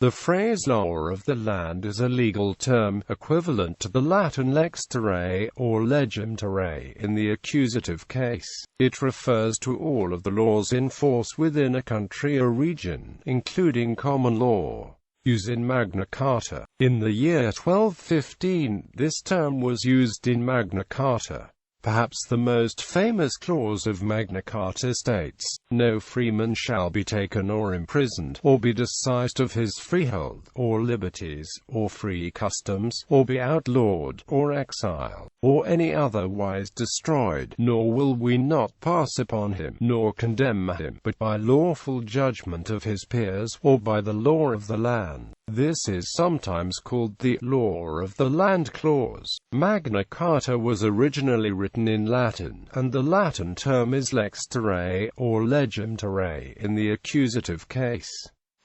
The phrase law of the land is a legal term, equivalent to the Latin lex terrae, or legem terrae in the accusative case. It refers to all of the laws in force within a country or region, including common law. Use in Magna Carta. In the year 1215, this term was used in Magna Carta. Perhaps the most famous clause of Magna Carta states, "No freeman shall be taken or imprisoned, or be disseised of his freehold, or liberties, or free customs, or be outlawed, or exiled, or any otherwise destroyed, nor will we not pass upon him, nor condemn him, but by lawful judgment of his peers, or by the law of the land." This is sometimes called the law of the land clause. Magna Carta was originally written in Latin, and the Latin term is lex terrae, or legem terrae in the accusative case.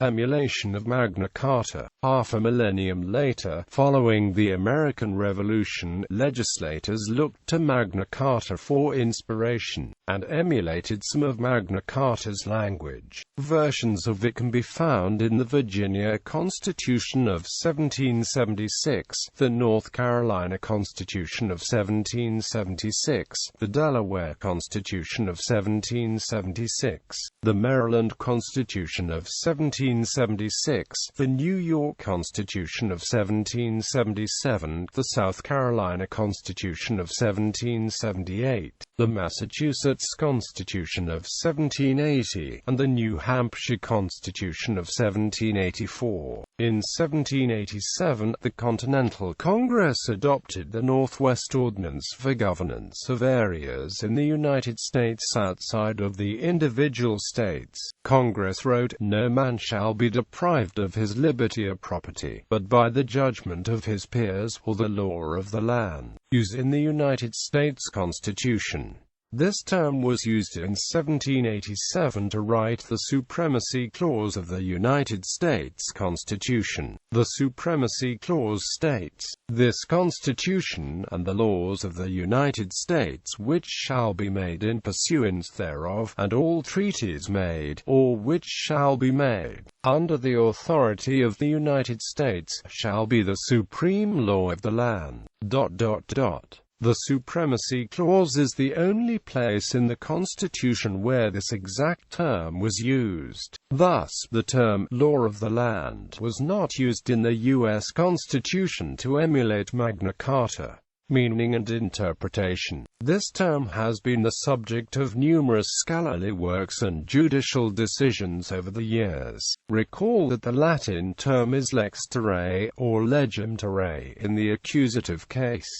Emulation of Magna Carta. Half a millennium later, following the American Revolution, legislators looked to Magna Carta for inspiration, and emulated some of Magna Carta's language. Versions of it can be found in the Virginia Constitution of 1776, the North Carolina Constitution of 1776, the Delaware Constitution of 1776, the Maryland Constitution of 1776, the New York Constitution of 1777, the South Carolina Constitution of 1778, the Massachusetts Constitution of 1780, and the New Hampshire Constitution of 1784. In 1787, the Continental Congress adopted the Northwest Ordinance for governance of areas in the United States outside of the individual states. Congress wrote, "No man shall be deprived of his liberty or property, but by the judgment of his peers, or the law of the land." Use in the United States Constitution. This term was used in 1787 to write the Supremacy Clause of the United States Constitution. The Supremacy Clause states, "This Constitution, and the laws of the United States which shall be made in pursuance thereof, and all treaties made, or which shall be made, under the authority of the United States, shall be the supreme law of the land." The Supremacy Clause is the only place in the Constitution where this exact term was used. Thus, the term "law of the land" was not used in the U.S. Constitution to emulate Magna Carta. Meaning and interpretation. This term has been the subject of numerous scholarly works and judicial decisions over the years. Recall that the Latin term is lex terrae, or legem terrae in the accusative case.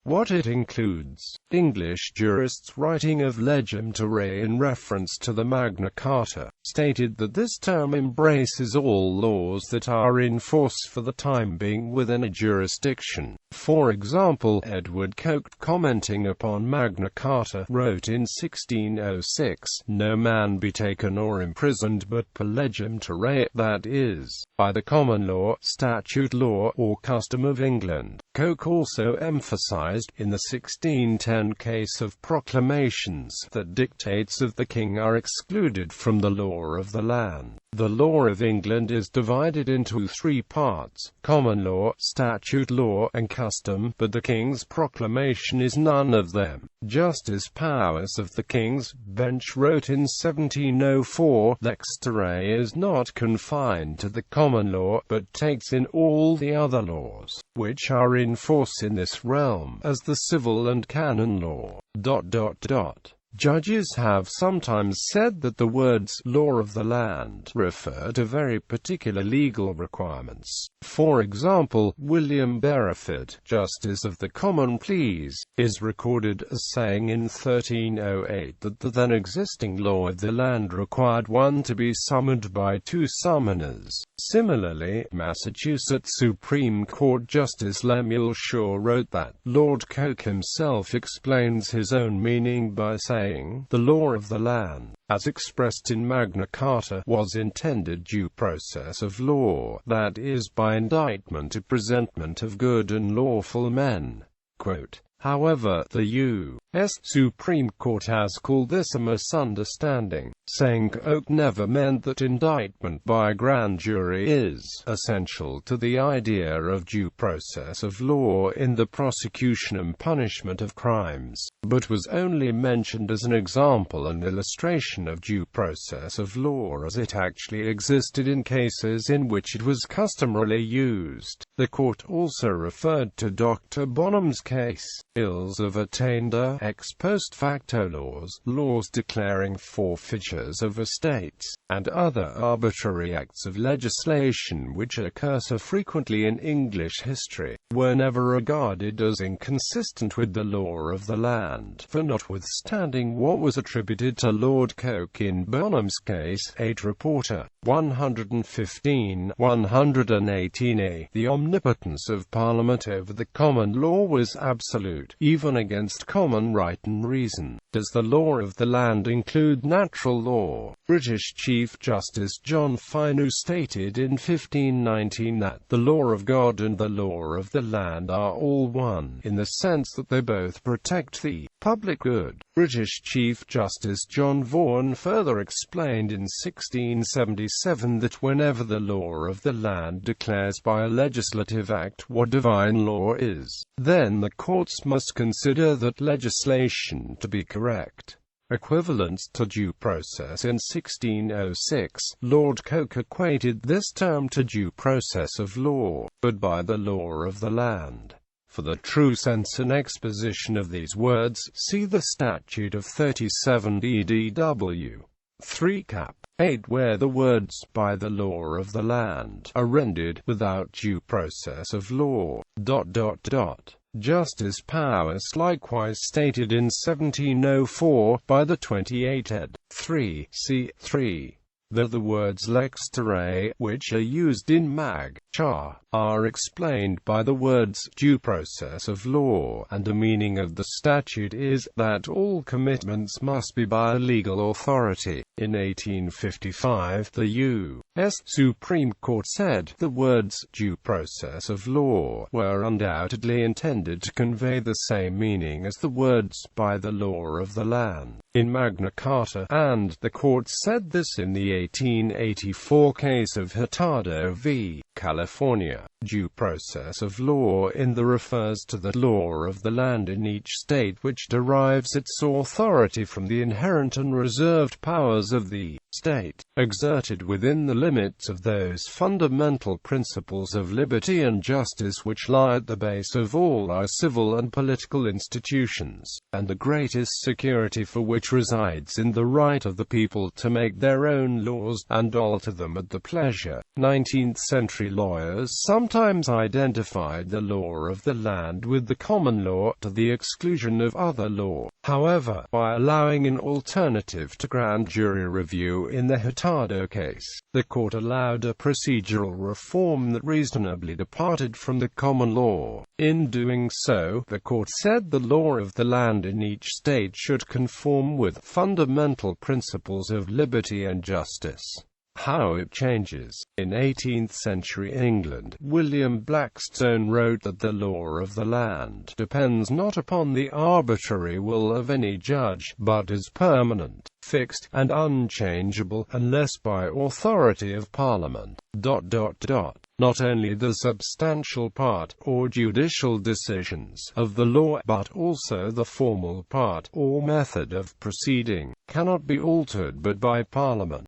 What it includes. English jurists writing of legem terrae in reference to the Magna Carta, stated that this term embraces all laws that are in force for the time being within a jurisdiction. For example, Edward Coke, commenting upon Magna Carta, wrote in 1606, "No man be taken or imprisoned but per legem terrae, that is, by the common law, statute law, or custom of England." Coke also emphasized, in the 1610 case of proclamations, that dictates of the king are excluded from the law of the land. The law of England is divided into three parts: common law, statute law, and custom, but the king's proclamation is none of them. Justice Powers of the King's Bench wrote in 1704, "Lex terrae is not confined to the common law, but takes in all the other laws, which are in force in this realm, as the civil and canon law." Judges have sometimes said that the words "law of the land" refer to very particular legal requirements. For example, William Bereford, Justice of the Common Pleas, is recorded as saying in 1308 that the then existing law of the land required one to be summoned by two summoners. Similarly, Massachusetts Supreme Court Justice Lemuel Shaw wrote that Lord Coke himself explains his own meaning by saying, "The law of the land, as expressed in Magna Carta, was intended due process of law, that is, by indictment to presentment of good and lawful men." However, the Supreme Court has called this a misunderstanding, saying Coke never meant that indictment by a grand jury is essential to the idea of due process of law in the prosecution and punishment of crimes, but was only mentioned as an example and illustration of due process of law as it actually existed in cases in which it was customarily used. The court also referred to Dr. Bonham's case, ills of attainder ex post facto laws declaring forfeitures of estates, and other arbitrary acts of legislation which occur so frequently in English history, were never regarded as inconsistent with the law of the land, for notwithstanding what was attributed to Lord Coke in Bonham's case, 8 Reporter, 115-118a, the omnipotence of Parliament over the common law was absolute, even against common right and reason. Does the law of the land include natural law? British Chief Justice John Fineau stated in 1519 that the law of God and the law of the land are all one, in the sense that they both protect the public good. British Chief Justice John Vaughan further explained in 1677 that whenever the law of the land declares by a legislative act what divine law is, then the courts must consider that legislation to be correct. Equivalent to due process. In 1606, Lord Coke equated this term to due process of law, but by the law of the land. For the true sense and exposition of these words, see the Statute of 37 DDW 3 Cap. 8, where the words, by the law of the land, are rendered, without due process of law. Justice Powys likewise stated in 1704, by the 28 ed. 3, c. 3, that the words lex terrae, which are used in Mag. Cha, are explained by the words due process of law, and the meaning of the statute is that all commitments must be by a legal authority. In 1855, the U.S. Supreme Court said the words due process of law were undoubtedly intended to convey the same meaning as the words by the law of the land in Magna Carta, and the court said this in the 1884 case of Hurtado v. California. Due process of law in the refers to the law of the land in each state which derives its authority from the inherent and reserved powers of the state, exerted within the limits of those fundamental principles of liberty and justice which lie at the base of all our civil and political institutions, and the greatest security for which resides in the right of the people to make their own laws, and alter them at the pleasure. 19th-century lawyers sometimes identified the law of the land with the common law, to the exclusion of other law. However, by allowing an alternative to grand jury review in the Hurtado case, the court allowed a procedural reform that reasonably departed from the common law. In doing so, the court said the law of the land in each state should conform with fundamental principles of liberty and justice. How it changes. In 18th-century England, William Blackstone wrote that the law of the land depends not upon the arbitrary will of any judge, but is permanent, fixed, and unchangeable, unless by authority of Parliament. Not only the substantial part, or judicial decisions, of the law, but also the formal part, or method of proceeding, cannot be altered but by Parliament.